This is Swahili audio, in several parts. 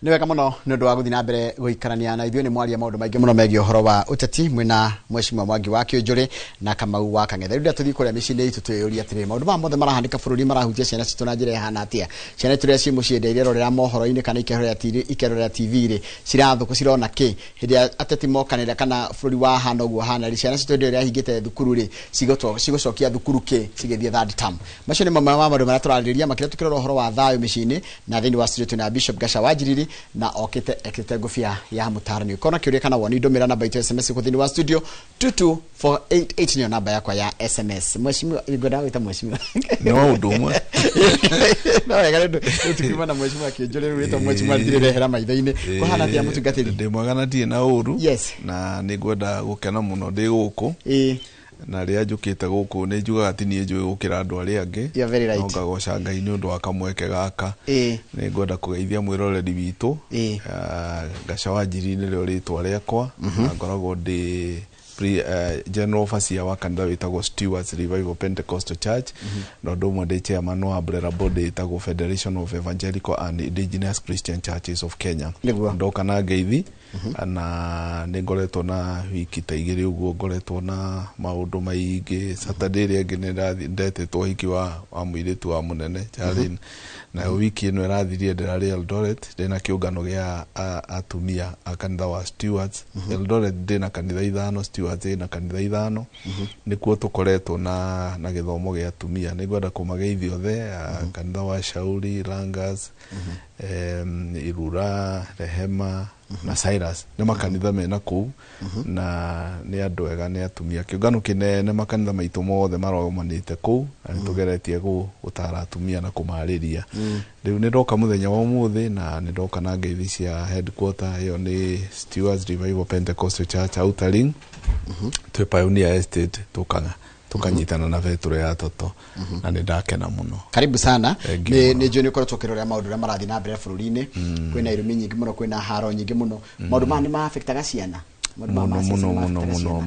Niweka muno nundu wa guthina mbere guikarania na ithuĩ ni mwaria maundu maingi muno megie uhoro wa uteti mwina Mheshimiwa Mwangi wa Kĩũnjũrĩ na Kamau wa Kang'ethe. Rĩu tuthi kuria mĩciĩ-inĩ itũ twĩyũria atĩrĩrĩ, maundu mothe marahanĩka bũrũri marahutia ciana citũ na njĩra ihana atĩa. Ciana turia ciĩ mũciĩ ndeire rorera mohoro-inĩ kana ikerorera TV-rĩ cirathuku cirona kĩ hĩndĩ ateti mokanĩra kana bũrũri wa hana ũguo hana ciana citũ ndeire hingĩte thukuru-rĩ cigocokia thukuru kĩ cigĩthiĩ third term. Macio nĩ mamwe ma maũndũ marĩa tũrarĩrĩria makĩria tukĩrora uhoro wa thayũ mĩciĩ-inĩ na thĩinĩ wa studio na Bishop Gasha Wanjiriri na okite ngufia ya mutarani. Kona kiuria kana woni ndomera namba itu SMS kuthini wa studio 22488 ni namba yakwa ya SMS. Mheshimiwa igoda wita mheshimiwa. No ndumwe. No wega ndu tukima na Mheshimiwa Kĩũnjũrĩ wita mheshimiwa ndirire hera maitho-ini. Ko hana tia mutungatiri. Ndi mwagana tie na uru. Yes. Na nigwenda gukena muno ndi guku. Na ria njukite guku ni njugaga ati nie njui gukira andu aria angi. You're very right. Nonga goca Ngai ni undu wa kamweke gaka. Ni ngwenda kugeithia mwiroreri witu. Gasha Wanjiriri ni rio ritwa riakwa. Na ngoragwo ndi General Overseer wa kanitha witagwo Stewards Revival Pentecostal Church. Na ndu mwe ndi chairman wa umbrella body witagwo Federation of Evangelical and Indigenous Christian Churches of Kenya. Ndoka na ngeithi na ningoretwo na wiki ta igiri uguo ngoretwo na maundu maingi. Saturday ria ngenera ndetetwo hiki wa muiritu wa munene Charlene. Na wiki ino irathirie ndirari Eldoret ndina kiungano gia atumia a kanitha wa Stewards. Eldoret ndina kanitha ithano, Stewards na kanitha ithano. Nikuo tukoretwo na githomo gia atumia. Ningwenda kumageithia othe kanitha wa Shauri, Langas, Irura, Rehema na Cyrus ni makanitha mena kuu na ni andu ega ni atumia. Kiungano kinene makanitha maitu mothe maromanite kuu na nitugeretie gutara atumia na kumariria. Riu ni ndoka muthenya wa umuthi na ni ndoka na ngeithi cia headquarter yo ni Stewards Revival Pentecostal Church Outering. Twe Pioneer Estate tukanyitana na vetro ya toto na ni ndakena muno. Karibu sana. Ni joni ukoretwo ukirorera maundu marathi na mbere bũrũri-inĩ. Kwina irumi nyingi muno, kwina haro nyingi muno. Maundu ma ni ma affectaga ciana. Muno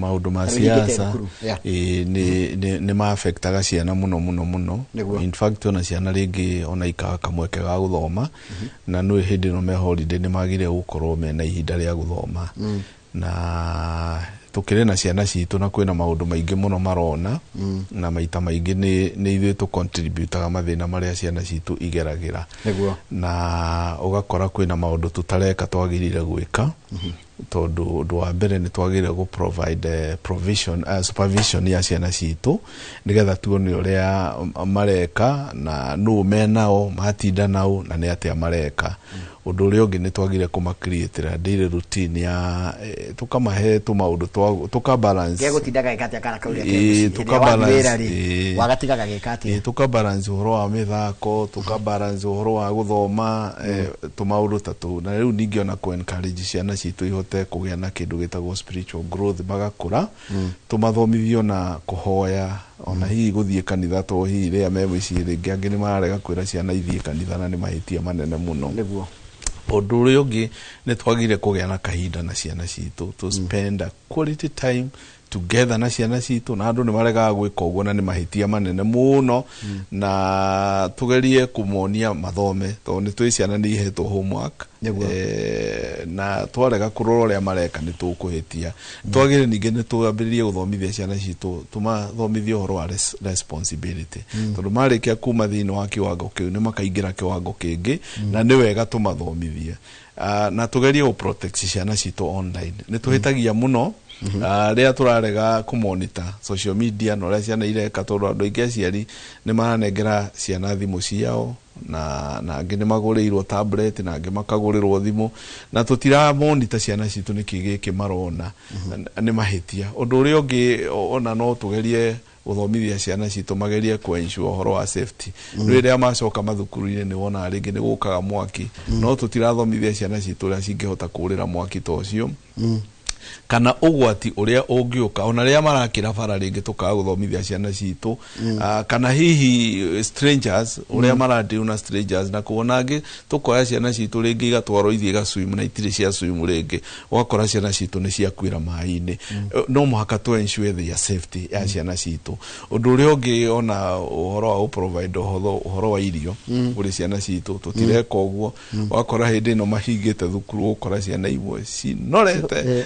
maundu ma siasa ni ma affectaga ciana muno. In fact ona ciana ringi ona ikaga kamweke ga guthoma na no hindi no me holiday ni magire gukorwo mena ihinda ria guthoma. Na tukire na ciana citu na kwina maundu maingi muno marona na maita maingi ni ithuĩ tu contributaga mathina maria ciana citu igeragira. Na ugakora kwina maundu tutareka twagirire gwika tondu undu wa mbere ni twagire go provide supervision ya ciana citu nigetha tuone uria mareka na no menao matinda nao na ni atia mareka. Undu uria ungi ni twagire kuma create daily routine ya tukamahe tu maundu tukabalance gegutindaga gikatia kana kauria tukabalance wagatigaga gikatia tukabalance uhoro wa mithako tukabalance uhoro wa guthoma tu maundu tatu. Na riu ningi ona ku encourage ciana citu ihote kugia na kindu gitagwo spiritual growth bagakura tumathomithio na kuhoya ona hihi guthie kanitha to hihi ria me mwiciĩ ringi angi ni mararega kwira ciana ithie kanitha na ni mahitia manene muno. Niguo undu uria ungi ni twagire kugia na kahinda na ciana citu to spend a quality time together na ciana citu na andu ni marega gwika uguo na ni mahitia manene muno. Na tugerie kumonia mathome to ni twi ciana ni ihetwo homework na twarega kurora uria mareka ni tukuhitia. Twagire ninge ni tuambiririe guthomithia ciana citu tumathomithie uhoro wa responsibility tondu marikia kuma thiini wa kiwango kiu ni makaingira kiwango kingi na ni wega tumathomithie na tugerie ku protect ciana citu online. Ni tuhitagia muno ria turarega ku monitor social media no ria ciana ireka tondu andu aingi aciari ni maranengera ciana thimu ciao na angi ni magurirwo tablet na angi makagurirwo thimu na tutira monitor ciana citu ni kigiki marona ni mahitia. Undu uria ungi ona no tugerie guthomithia ciana citu magerie ku ensure uhoro wa safety. Riria macoka mathukuru-ini ni wona ringi ni gukaga mwaki no tutirathomithia ciana citu ria cingihota kurira mwaki to cio. kana ugwati uria ungiuka ona ria marakira bara ringi tukaga guthomithia ciana citu kana hihi strangers uria maradeal na strangers na kuonange tukoya ciana citu ringi igatwaro ithie ga swim na itire cia swim ringi wakora ciana citu ni cia kwira mai-ini no muhaka to ensure their safety ya ciana citu undu uria ungi ona uhoro wa provide uhoro wa irio uri ciana citu tutireka uguo wakora hindi no mahingite thukuru ukora ciana imwe cinorete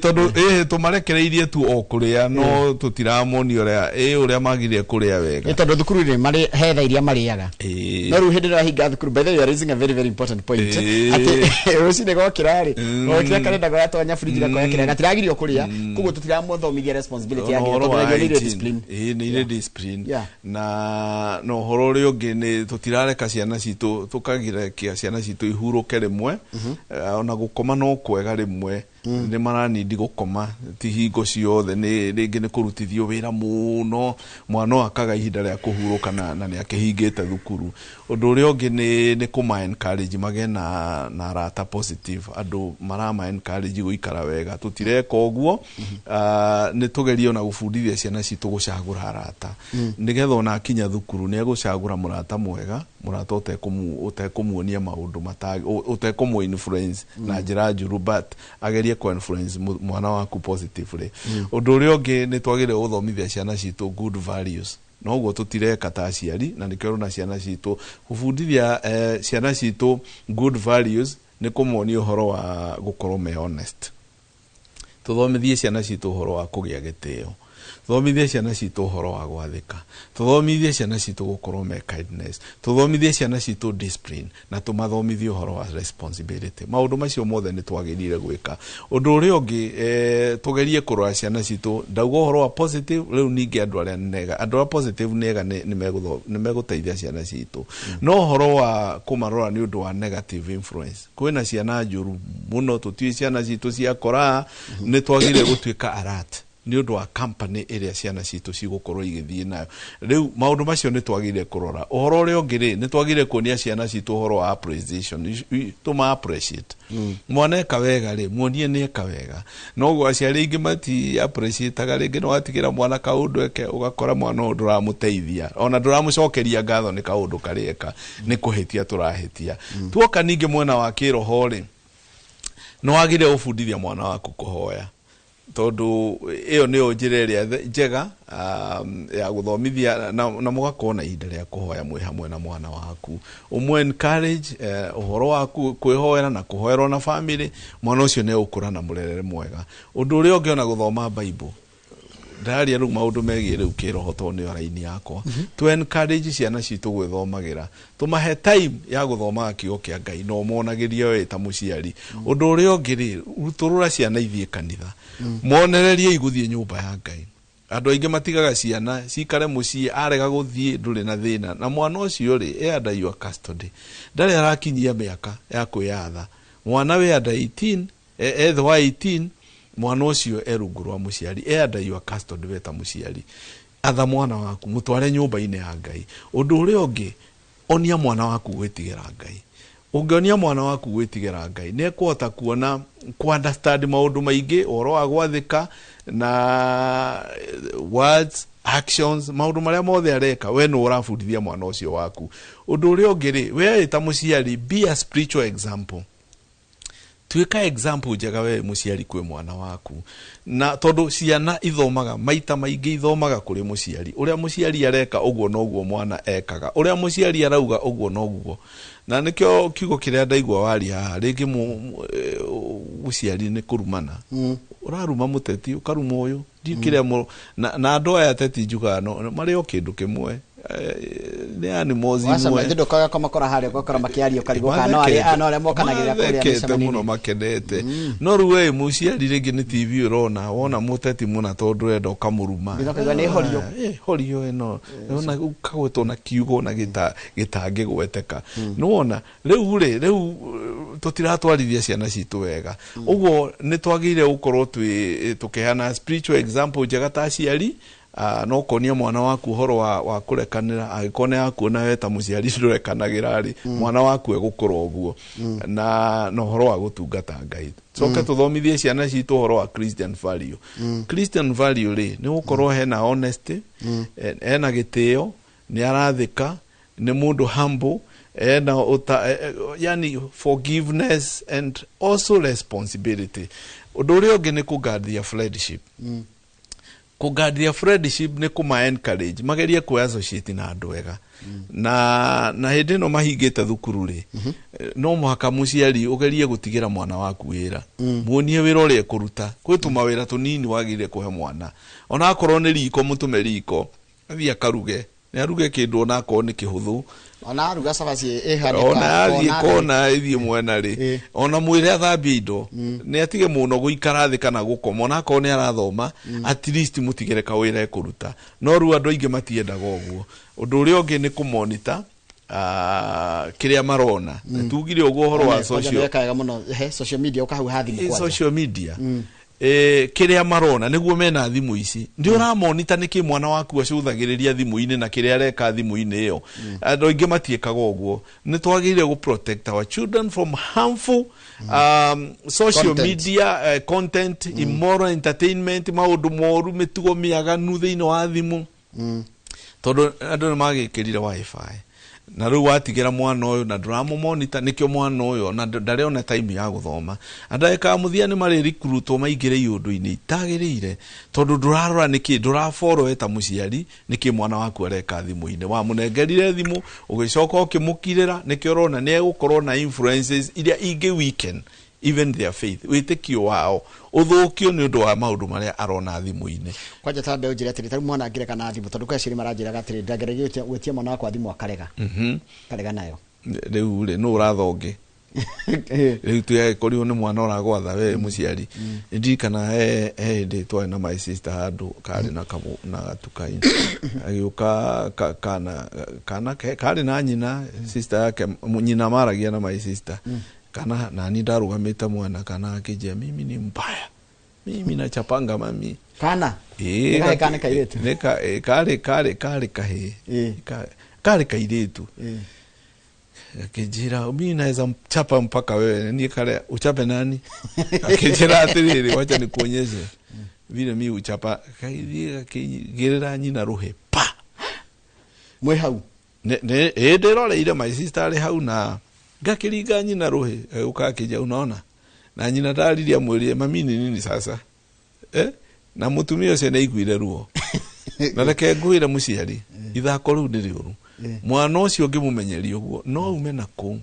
tondu tumarekereirie tu okuria no tutiraamoni uria magirie kuria wega tondu thukuru ni mari hetha iria mariaga no ru hindi na hinga thukuru by the way you are raising a very very important point ati rucine gokira ri gokira karenda gwa tonya fridge gakoya kira gatiragirio kuria kugo tutiramuthomithia responsibility yake tondu ni discipline ni discipline na no horo ri ungi ni tutirareka ciana citu tukagira kia ciana citu ihuruke rimwe ona gukoma no kwega rimwe ni marani ndi gukoma ti hingo ciothe ni ringi ni kurutithio wira muno mwana akaga ihinda ria kuhuruka na ni akihingite thukuru undu uri ungi ni kuma encourage magena arata positive andu marama encourage guikara wega tutireka uguo ni tugerio na gufundithia ciana citu gucagura arata nigetha ona akinya thukuru ni gucagura murata mwega murata utekumuonia maundu matagi utekumu influence na njira njuru but agerie ku influence mwana waku positively undu uri ungi ni twagire uthomithia ciana citu good values no guo tutireka ta aciari na nikero na ciana citu gufundithia ciana citu good values ni kumuonia uhoro wa gukorwo me honest tuthomithie ciana citu uhoro wa kugia gitio tuthomithie ciana citu uhoro wa gwathika tuthomithie ciana citu gukorwo me kindness tuthomithie ciana citu discipline na tumathomithie uhoro wa responsibility maundu macio mothe ni twagirire gwika undu uri ungi tugerie kurora ciana citu ndauga uhoro wa positive riu ningi andu aria nega andu positive nega ni meguteithia ciana citu no uhoro wa kumarora ni undu wa negative influence kwina ciana njuru muno tutui ciana citu cia kora ni twagire gutuika alert ni undu wa company area ciana citu cigukorwo igithie nayo riu maundu macio ni twagire kurora uhoro uri ungire ni twagire kuonia ciana citu uhoro wa appreciation tuma appreciate mwana kawega ri muonie ni kawega no gwa ciari ingi mati appreciate ringi no atigira mwana kaundu eke ugakora mwana undu ramuteithia ona nduramucokeria ngatho ni kaundu karieka ni kuhitia turahitia tuoka ningi mwena wa kiroho ri no agire ufundithia mwana waku kuhoya tondu iyo ni onjireria njega ya guthomithia na mugakona ihinda ria kuhoya mwe hamwe na mwana waku umwe encourage uhoro waku kwihoera na kuhoerwo na family mwana ucio ne ukura na murerere mwega undu uri ungiona guthoma bible ndaria ru maundu megie riu kiroho to ni raini yakwa to encourage ciana citu gwithomagira tumahe time ya guthoma kigo kia Ngai no monagiria we ta muciari undu uri ungiri turura ciana ithie kanitha monererie iguthie nyumba ya Ngai andu aingi matigaga ciana cikare mucii arega guthie nduri na thina na mwana ucio ri under your custody ndari arakinyia miaka ya kwiyatha mwana we under 18 ethwa 18 mwana ucio erungurwa muciari under your custody weta muciari atha mwana waku mutware nyumba-ini ya Ngai undu uri ungi onia mwana waku gwitigira Ngai ungionia mwana waku gwitigira Ngai ni kuhota kuona ku understand maundu maingi oro wa gwathika na words actions maundu maria mothe areka we no urafundithia mwana ucio waku undu uri ungi ri we ta muciari be a spiritual example tuika example njega we muciari kwe mwana waku na tondu ciana ithomaga maita maingi ithomaga kuri muciari uria muciari areka uguo no guo mwana ekaga uria muciari arauga uguo no guo na nikyo kiugo kiria ndaigwa wari haha ringi muciari ni kurumana uraruma muteti ukaruma uyu ndikiria na andu aya teti njuga no mari o kindu kimwe ni animals imwe ndindo kaga kama kora hali gukora makiario karigoka no ari mokanagira kuria micamani muno makenete no ruwe muciari ringi ni TV urona wona muteti muna tondu endo kamuruma ndikaga ni horio horio eno ona ukagwetwo na kiugo na gitange gweteka no wona riu tutiratwarithia ciana citu wega uguo ni twagire gukorwo tukihana spiritual example njega ta ciari no konia mwana waku horo wa kurekanira agikone yakuona we ta muciari ndurekanagira ri mwana waku egukura uguo na no horo wa gutungata Ngai coke tuthomithie ciana citu horo wa Christian value Christian value ri ni gukorwo hena honesty hena gitio ni arathika ni mundu humble na yani forgiveness and also responsibility. Udorio gene kugadia friendship. Kugadia friendship ne kuma encourage mageria ku associate na andu wega. Na hindi no mahingite thukuru ri. No muhaka muciari ugerie gutigira mwana waku wira. Muonie wira uri kuruta. Kwituma wira tunini wagire kuhe mwana. Ona akorwo ni riko mutume riko. Athia karuge. Ni aruge kindu ona ko ni kihuthu. Ona aruga sabaci ehane ona kona ithie mwena ri ona mwire athambia indo ni atige muno guikara thi kana gukoma ona ko ni arathoma at least mutigere kawira ekuruta no ru andu aingi matiendaga uguo undu uri ongi ni kumonita kiria marona tugire uguo horo wa social media ukahu hathi mukwaja social media kiria marona niguo mena thimu ici ndi uramonita niki mwana waku acuthagiriria thimu-ini na kiria areka thimu-ini iyo andu ingi matiekaga uguo ni twagire gu protect our children from harmful social media content immoral entertainment maundu moru mitugo miaganu thiini wa thimu tondu andu ni magikirire wifi na riu watigira mwana uyu na nduramumonita nikio mwana uyu na ndare ona time ya guthoma andaika muthia ni mari recruitwo maingire iundu-ini itagirire tondu ndurarora niki ndurafollow eta muciari niki mwana waku areka thimu-ini wa munengerire thimu ugicoka ukimukirira nikio rona ni egukorwo na influences iria ingi weekend even their faith witikio wao uthukio ni undu wa maundu maria arona thimu-ini kwanja tambe ujire atiri taru mwana ngire kana thimu tondu kwaciri maranjira gatiri ndageregie gwetia mwana wakwa thimu akarega karega nayo riu ri no urathonge riu tuya korio ni mwana uragwatha we muciari ndi kana ndi twa na my sister handu kari na kamu na gatukai agiuka kana kari na nyina sister yake nyina maragia na my sister kana nani ndarugamita mwana kana akijia mimi ni mbaya mimi nachapanga mami kana kana kairetu neka kare kahe kare kairetu akijira mimi naweza mchapa mpaka wewe ni kale uchape nani akijira atiriri wacha nikuonyeshe vile mimi uchapa kaidira kigirira nyina ruhe pa mwe hau ne ndirore ile my sister ali hau na gakiringa nyina ruhe ukakija unaona na nyina ndariria mwiri mami nini sasa na mutumia ucio naiguire ruo na reke nguire muciari ithako riu ndiri uru mwana ucio ngimumenyeria uguo no ume na ku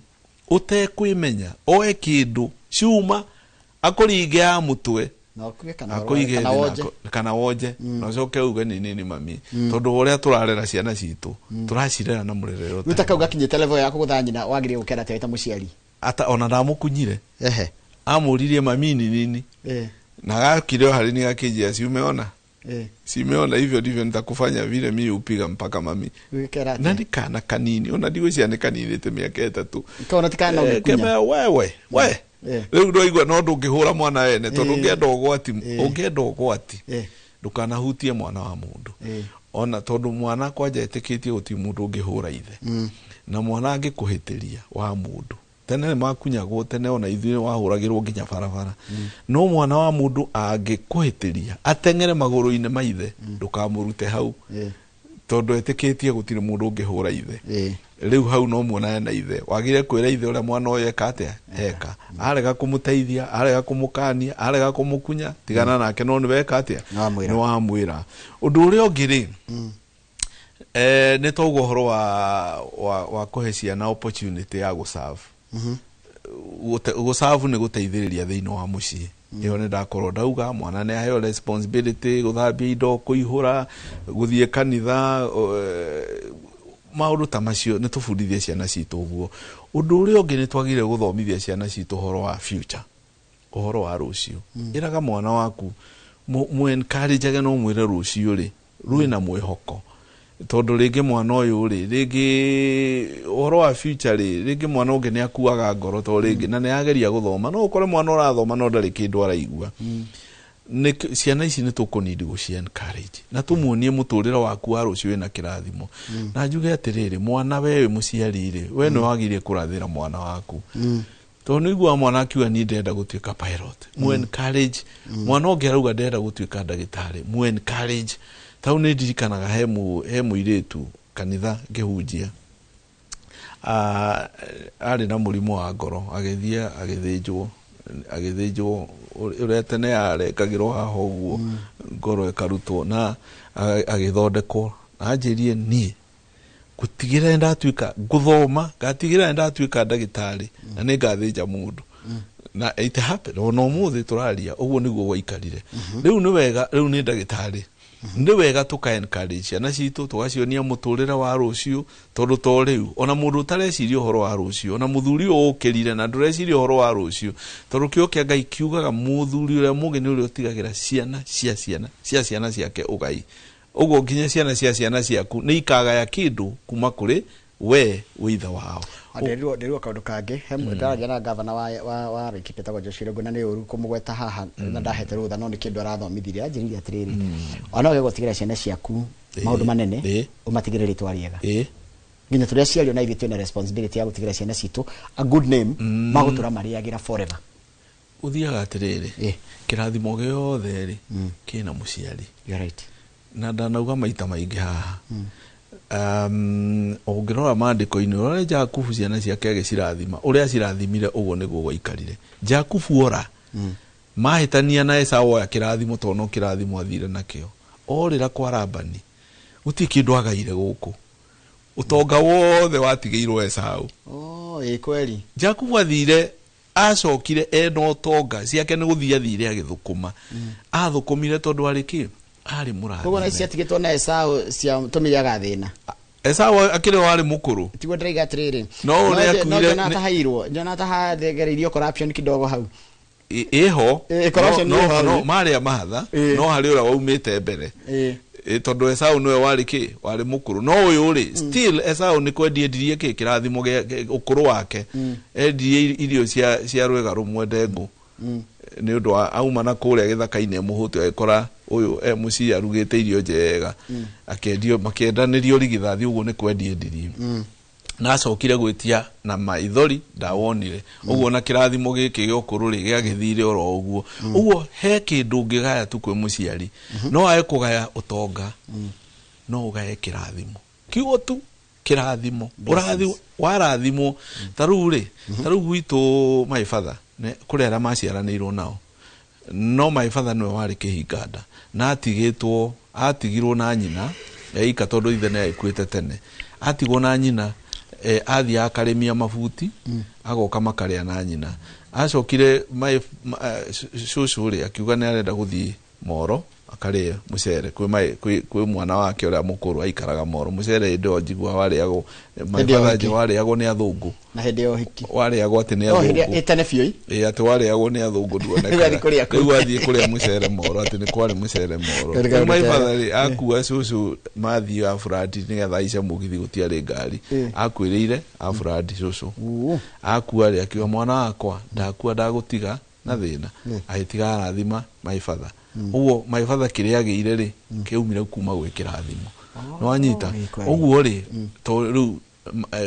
utekwimenya oe kindu ciuma akuringe ya mutwe akuige kana woje no coke uge nini mami tondu uria turarera ciana citu turacirera na murerero utakau gakinyite level ya kuguthanyina wagirie gukera taita muciari ata ona ndamukunyire amuririe mami nini na gakire hari ni gakijia si umeona si umeona hivyo ndivyo nitakufanya vile mimi upiga mpaka mami nani kana kanini ona ndiwe ciana kanini te miaka 3 kaona tikana ukikunya wewe riu ndoigwa no ndungihura mwana wene tondu ungienda ugwati ndukanahutie mwana wa mundu ona tondu mwana kwanja etikitie uti mundu ungihura ithe na mwana angikuhitiria wa mundu tene makunyagwo tene ona ithuĩ wahuragirwo nginya barabara no mwana wa mundu angikuhitiria atengere maguru-ini maithe ndukamurute hau tondu etikitie gutire mundu ungihura ithe riu hau no muona na ithe wagire kwira ithe uria mwana uyu eka eka arega kumuteithia arega kumukania arega kumukunya tigana nake no ni weka atia ni wamwira undu uria ungiri ni togo horo wa kuhecia na opportunity ya guserve guserve ni guteithiriria thiini wa mucii iyo ni ndakorwo ndauga mwana ni aheo responsibility guthambia indo kuihura guthie kanitha maundu ta macio ni tubundithie ciana citu uguo undu uria ungi ni twagire guthomithia ciana citu horo wa future uhoro wa rucio iraga mwana waku mu encourage no mwire rucio ri rui na mwihoko tondu ringi mwana uyu ri ringi uhoro wa future ri ringi mwana ungi ni akuaga ngoro to ringi na ni ageria guthoma no ukore mwana urathoma no ndari kindu araigua ciana ici nä tå kå nindi gå cia encourage na tå muonie må tå rä re waku wa rå cio wä na kä rathimo na njuge atä rä rä mwana we wä må ciari rä we nä wagire kå rathä ra mwana waku tondå nä igua mwana akiuga ni ndenda gå tuä ka pilot mu encourage mwana å ngä arauga ndenda gå tuä ka ndagä tarä mu encourage tau nä ndirikanaga he må irä tu kanitha ngä hunjia arä na må rimå wa ngoro agäthiä agä njwo å rä a tene yarekagä rwo haha å guo ngoro ĩkarutwo na agä thondekwo na anjä rie niä gå tigä ra ndatuä ka gå thoma ngatigä ra ndatuä ka ndagä tarä na nä ngathä nja må ndå na it happen ona må thä tå raria å guo nä guo gwaikarire rä u nä wega rä u nä ndagä tarä nä wega tå ka encourage ciana citå tå gacionia må tå rä re wa rå cio tondå to rä u ona må ndå å tareciria å horo wa rå cio ona må thuri å å kä rire na ndå reciria å horo wa rå cio tondå kä o kä a Ngai kiugaga må thuri å rä a må gä nä å rä a å tigagä ra ciana ciake å gai å guo nginya ciana ciaku nä ikagaya kä ndå kuma kå rä we wä ithe wao ndirwo kaundu kangi ndaragia na gavana wa Laikipia tagwo Joshua Irungu na nä å ru kå må gweta haha na ndahete rå tha no nä kä ndå arathomithirie anjä rä atä rä rä ona å gå tigä ra ciana ciaku maå ndå manene å matigä rä rä twa rĩega nginya tå rä a ciario na ithuä twä na responsibility ya gå tigä ra ciana citå a good name magå tå ra marä agä ra forever å thiaga atä rä rä kä rathimo gä othe rä kä na må ciari na ndanauga maita maingä haha o ngä rora mandĩko-inĩ å rä Jakubu ciana ciake agä cirathima å rä a cirathimire å guo nä guo gwaikarire Jakubu ora mahä tania na Esau oya kä rathimo tondå no kä rathimo athire nakä o rä ra kwa Labani gå tiä kä ndå agaire gå kå å tonga wothe watigä irwo Esau kweli Jakubu athire acokire ena å tonga ciake nä gå thiä athire agä thå kå ma athå kå mire tondå arä kä ari murathi koguo na ciatigitwo na Esau cia tumiyaga thina Esau akiri wari mukuru tigwo ndreiga atiriri no uri akuire na tahairwo na tahathegeririo corruption kidogo hau iho corruption no maria mahatha no hari ura waumite mbere tondu Esau niwe wari ki wari mukuru no uyu uri still Esau ni kwendiendirie ki kirathimo ukuru wake endie irio cia rwega rumwe ndengu ni undu auma na kuria githaka-ini muhuti agikora uyu MC arugite irio njega akendio makiendanirio rigithathi uguo ni kwendiendirie na acokire gwitia na maithori ndawonire uguo na kirathimo giki giokuru ri giagithire oro uguo uguo he kindu ngigaya tu kwi muciari no aye kugaya utonga no ugaye kirathimo kiugo tu kirathimo urathi warathimo taruri gwitu my father ne kurera maciaranirwo nao no my father no wari kihinganda na atigirwo na nyina eika tondu ithe ne ekuite tene atigwo na nyina athia akaremia mabuti agoka makaria na nyina acokire cucu ri akiuga ne arenda guthii Moro akaria mucere kwi mwana wake uria mukuru aikaraga Moro mucere ndo njigua wariagwo maithaje wariagwo ni athungu na hende yo hiki wariagwo ati ni athungu etane fioi ati wariagwo ni athungu nduoneka riu athie kuria mucere Moro ati ni kwari mucere Moro maithaje akua cucu mathi afuradi ni getha ica mugithi gutiari ngari akwiriire afuradi cucu akua ri akiwa mwana wakwa ndakua ndagutiga na thina ahitiga arathima maifadha uguo maifadha kiria agire ri kiumire kuma gwikira thimo no anyita uguo ri to riu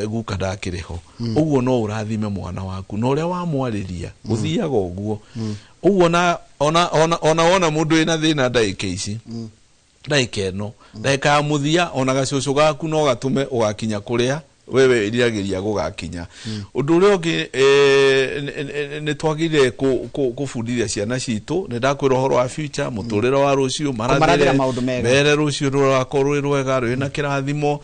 guka ndakiriho uguo no urathime mwana waku no ria wamwariria guthiaga uguo uguo na ona mundu ina thina ndaika ici ndaika eno ndaika muthia ona gacucu gaku no gatume ugakinya kuria wewe iriagiria gugakinya undu uri ungi ni twagire kubundithia ciana citu ni ndakwira horo wa future muturire wa rucio marathire mere rucio rurakorwo rwega rwina kirathimo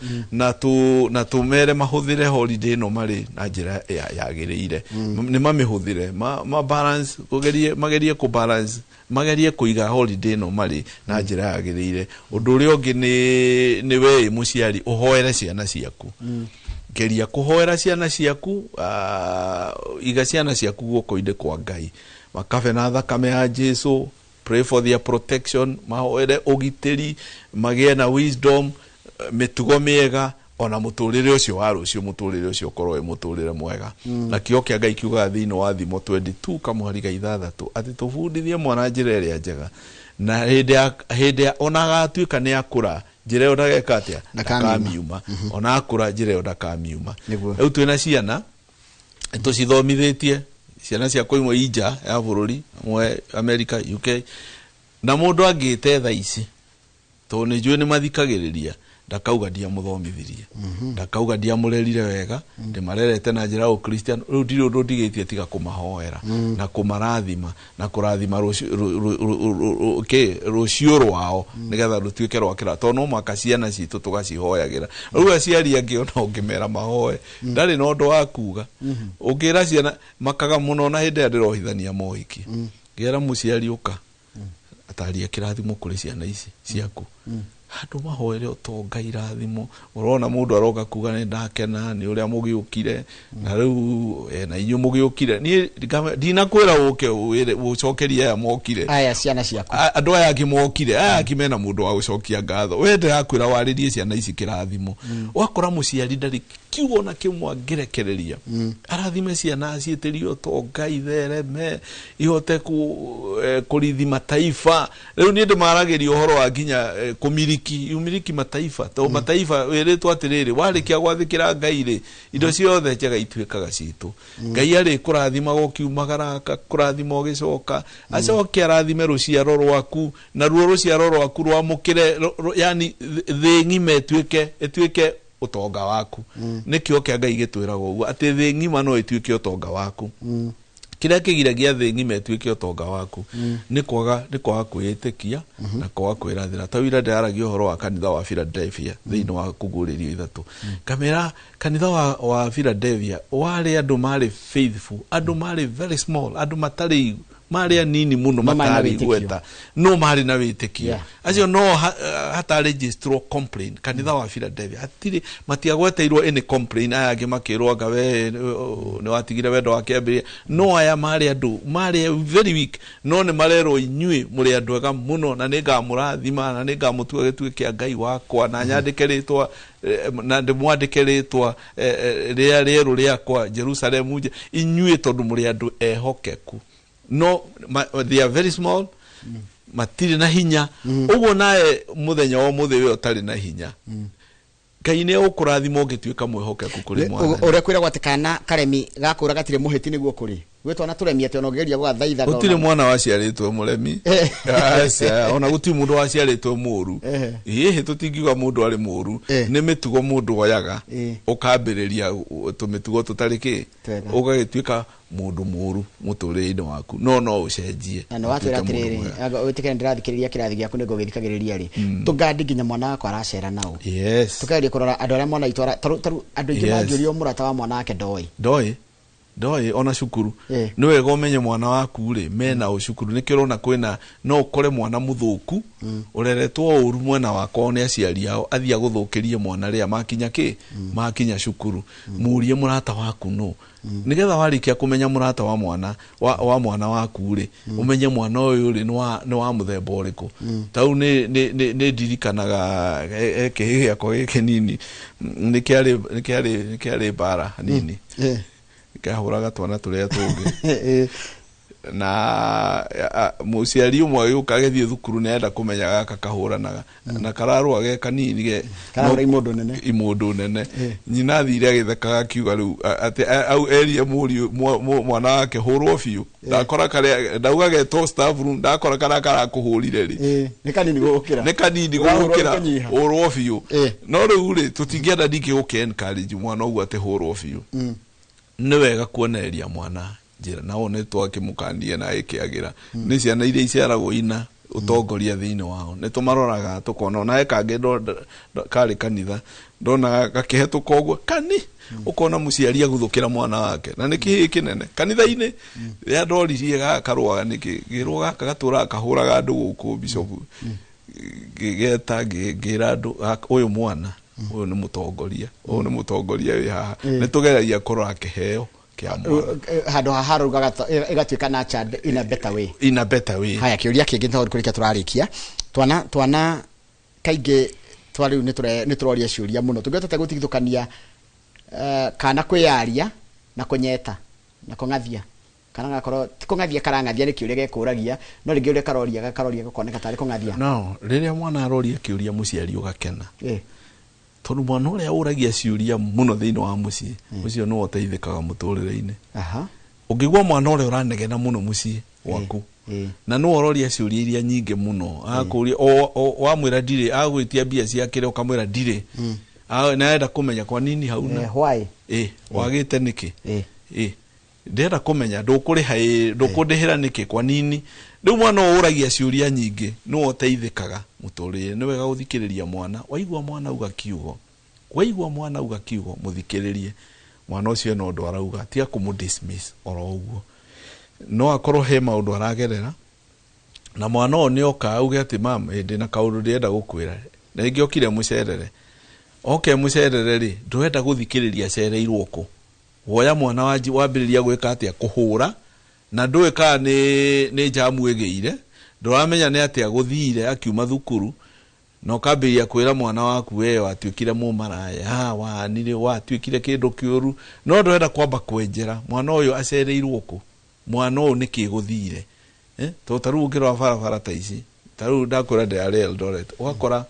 na tumere mahuthire holiday no mari na njira yagiriire ni mamihuthire ma balance magerie ku balance magerie kuiga holiday no mari na njira yagiriire undu uri ungi ni we muciari uhoere ciana ciaku geria kuhoera ciana ciaku iga ciana ciaku guoko-ini kwa Ngai makabe na thakame ya Jesu pray for their protection mahoere ugitiri magie na wisdom mitugo miega ona muturire ucio wa rucio muturire ucio korwo muturire mwega na kio kia Ngai kiuga thiini wa thimo 22 kamuhariga ithathatu ati tubundithie mwana njira iria njega na hinde ona gatuika ni akura njira yo ndageka atia ndakamiuma ona akura njira yo ndakamiuma riu twina ciana tucithomithitie ciana cia koimwe ija ya bururi mwe America UK na mundu angite tha ici to ni njui ni mathikagiriria ndakauga ndia muthomithirie ndakauga ndia murerire wega ndimarerete na njira o Christian riu ndiri undu ndigitie tiga kumahoera na kumarathima na kurathima rucio rwao nigetha rutuike rwakira to no mwaka ciana citu tugacihoyagira riu aciari angi ona ungimera mahoe ndari no ndo akuga ungira ciana makaga muno na hindi ndirohithania mohiki gera muciari uka ataria kirathimo kuri ciana ici ciaku handu mahoere utonga irathimo urona mundu aroga kuga ni ndakena ni uria mugiukire na riu na inyu mugiukire ni ndinakwira uke ucokerie ya mokire aya ciana ciaku andu aya kimokire aya kimena mundu wa gucokia ngatho wende akwira waririe ciana ici kirathimo wakora muciari ndari kiugo na kimwe ngerekereria arathime ciana cietirio tonga ithereme ihote kurithima taifa riu ni ndimaragiria uhoro wa nginya umiliki mataifa to mataifa weretwo atiriri warikia gwathikira Ngai ri indo ciothe njega ituikaga citu Ngai ari kurathima gokiumagara kurathima gicoka acoke arathime ruciaro rwaku na ruo ruciaro rwaku rwamukire yani thi ng'ima etuike utonga waku nikio kia Ngai gitwiraga uguo ati thi ng'ima no etuike utonga waku kira kigiragia thi ng'ima etuike utonga waku ni kwaga kwiyetikia na kwaga kwirathira tawira ndaragia uhoro wa kanitha wa Philadelphia thiini wa kuguririo ithatu kamera kanitha wa Philadelphia wale andu mari faithful andu mari very small andu matari mari anini muno matari gweta no mari na witikio acio no hata register complaint kanitha wa Philadelphia atiri matiagweteirwo any complaint aya angi makirwo anga we ni watigire wendo wa kiambiria no aya mari andu mari very weak no ni marero inyui muri andu ega muno na ningamurathima na ningamutua gitue kia Ngai wakwa na nyandikeritwa na ndimwandikeritwa rieru riakwa Jerusalem inyui tondu muri andu ehokeku no they are very small matiri na hinya ugo nae muthenya wa muthi we utari na hinya Ngai ni ukurathima ungituika mwihokeku kuri mwana uria kwira gwatikana karemi gakura gatire muhiti niguo kuri gwetwa na turemi ati ona geria guthaitha gutire mwana waciaritwo muremi aca ona guti mundu waciaritwo muru hihi tutingiuga mundu ari muru ni mitugo mundu oyaga ukambiriria tumitugo tutariki ugagituika mundu muru muturire waku no ucenjie na watwira atiriri witikene ndirathikiriria kirathi giaku nego githikagiriria ri tugandi nginya mwana wako aracera nao tukageria kurora andu aria mwana itwara taru andu ingi mangiurio murata wa mwana wake ndoi ona cukuru ni wega umenye mwana waku ri mena ucukuru nikirona kwina no ukore mwana muthuku ureretwo uru mwena wako ni aciari yao athia guthukirie mwana ria makinya cukuru murie murata waku no nigetha warikia kumenya murata wa mwana waku ri umenye mwana uyu ri ni wa muthemba uriku tau ni ndirikanaga ekihigia ko ekinini nikiari bara nini kahuraga twana turia tungi na muciari umwe yuka gethie thukuru nenda kumenya gaka kahuranaga na kararwa ge kanini ge karara imundu nene nyina thire agithekaga kiuga riu ati au eria mwana wake hurwo biu ndakora kare ndauga ge to staff room ndakora kana karakuhurire ri ni kanini gukira hurwo biu no riu ri tutingienda ndiki guke encourage mwana ugu ati hurwo biu ni wega kuonereria mwana njira na one twakimukandie na ikiagira ni ciana iria iciaragwo ina utongoria thiini wao ni tumaroraga tukona na ekange kari kanitha ndona gakihetuka uguo kani ukona muciari aguthukira mwana wake na niki kinene kanitha-ini ya ndoririe gakarwaga niki girwo gaka gatura kahuraga andu guku bishop gigeta gira andu uyu mwana uyu ni mutongoria wi haha ni tugeragia kurora kiheo hado haruga igatuika na chad in a better way haya kiuria kingi ntho kurikia turarikia twana kaige twari ni turoria ciuria muno tungehota gutigithukania kana kwiyaria na kunyeta na kungathia kana gakorwo ti kungathia karangathia ni kiuria gekuragia no ringi uria karoria gakoneka tari kungathia no riria mwana aroria kiuria muciari ugakena tondu mwana uria uragia ciuria muno thiini wa mucii ucio no uteithikaga muturire-ini ungigwa mwana uria uranegena muno mucii waku na no ororia ciuria iria nyingi muno akuria wamwira ndire agwitia mbia ciakire ukamwira ndire na enda kumenya kwa nini hauna why wagite niki ndenda kumenya ndukundihira niki kwa nini riu mwana uragia ciuria nyingi no uteithikaga muturire ni wega guthikiriria mwana waigwa mwana uga kiugo muthikiririe mwana ucio no ndo arauga tia kumu dismiss oro uguo no akorwo he maundu aragerera na mwana o nioka auge ati mama ndina kaundu ndienda gukwira na ingi okire mucerere mucerere ri ndwenda guthikiriria cereirwo ku woya mwana wambiriria gwika atia kuhura na ndwika ni jamu egeire nduramenya ni atia guthire akiuma thukuru no kambiria kwira mwana waku we watuikire mumaraya wanire watuikire kindu kiuru no ndwenda kwamba kwenjera mwana uyu acereirwo ku mwana uyu niki guthire to taru ngirwa barabara ta ici taru ndakora ndari Eldoret ugakora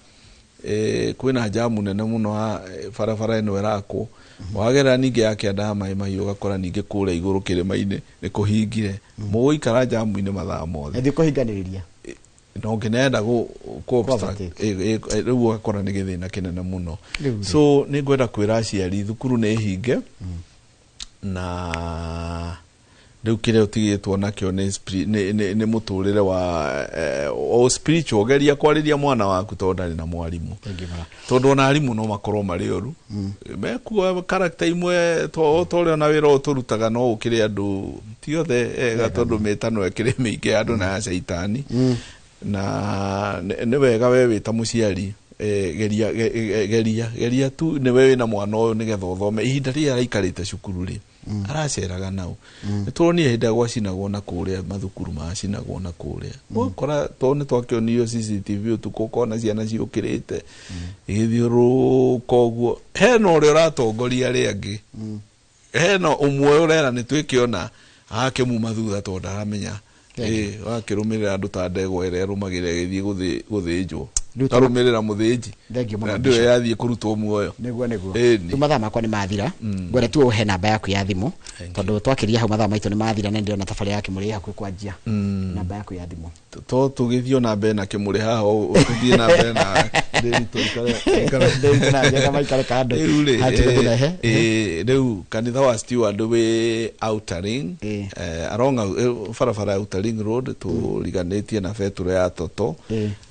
kwina jamu nene muno barabara ino irako wagera ningi yake ndama mahiu ugakora ningi kure iguru kirima-ini ni kuhingire muguikara jamu-ini mathaa mothe ndi kuhinganiriria no nginenda ku obstruct riu ugakora ni githina kinene muno so ni ngwenda kwira aciari thukuru ni hinge na riu kire utigitwo nakio ni muturire wa spiritual geria kwariria mwana waku tondari na mwarimu tondu na arimu no makorwo mari oru mekuwa character imwe tore na wira uturutaga no ukire andu ti othe tondu metano ekire mingi andu na shaitani na ni wega we wita muciari geria tu ni wewe na mwana uyu nigetha uthome ihinda ria raikarite cukuru ri araceraga nao nituronie hinda gwacinagwo na kuria mathukuru macinagwo na kuria ukora tone twakionio CCTV utuko kona ciana ciukirite igithiuruka uguo hena uria uratongoria ri angi hena umwe urera ni twikiona akimuma thutha tondu aramenya wakirumirira andu ta ndegwa ire rumagire githii guthinjwo tarumirira muthinji ndio yathie kurutwo muoyo niguo tu mathaa makwa ni mathira ngwenda tu uhe namba yaku ya thimu tondu twakiria hau mathaa maitu ni mathira na ndio na tafari yake muri haku kwanjia namba yaku ya thimu to tugithio namba na kimuri haha uthie namba na na maikare kando riu kanitha wa Steward we Outer Ring along barabara Outer Ring Road turiganitie na Petro ya Toto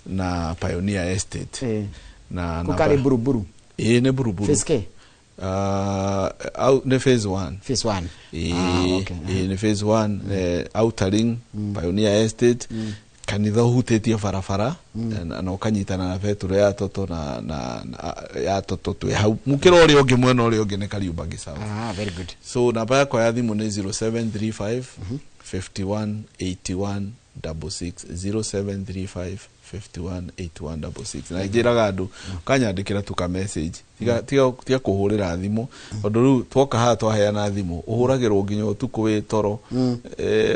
na Pioneer Estate na kukari buruburu ne buruburu Fiske ne phase 1 okay ne phase 1 Outer Ring Pioneer Estate kanitha hutetie barabara na ukanyitana na Petro ya Toto na ya Toto twe hau mukiro uri ungi mwena uri ungi ne Kariuba Gisawa very good so namba yako ya thimu ni 0735 51 81 66 0735 518166 na njiraga andu kanyandikira tuka message tiga kuhurira thimu ondu riu twoka ha twaheana thimu uhuragirwo nginya utuku wi toro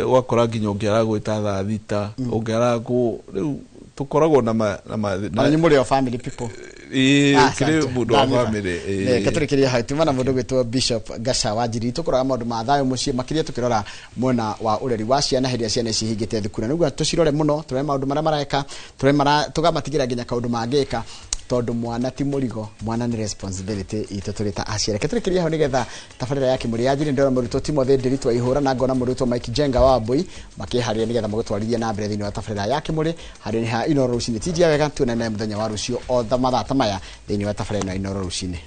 wakora nginya ungiaragwita thaa thita ungiaragu riu tukoragwo na nyumuri of family people kire mundu wa family katurikiria haitumana mundu gwitwo Bishop Gasha Wanjiri tukoraga maundu ma thayo mucii makiria tukirora mwena wa ureri wa ciana hiria ciana cihingite thukuru niguo tucirore muno tureme maundu maria mareka tugamatigira nginya kaundu mangika tondu mwana ti murigo mwana ni responsibility itu turita aciare keturikiria ho nigetha tabarira yake muri yajiri ndora murutwo Timothy Ndiritwa ihura na ngona murutwo Mike Jenga wa Mbui makiharire nigetha mugutwarithia na mbere thini wa tabarira yake muri hari ha Inoro Rucini tijia wega tuonane muthenya wa rucio o mathaa ta maya thini wa tabarira ino Inoro Rucini.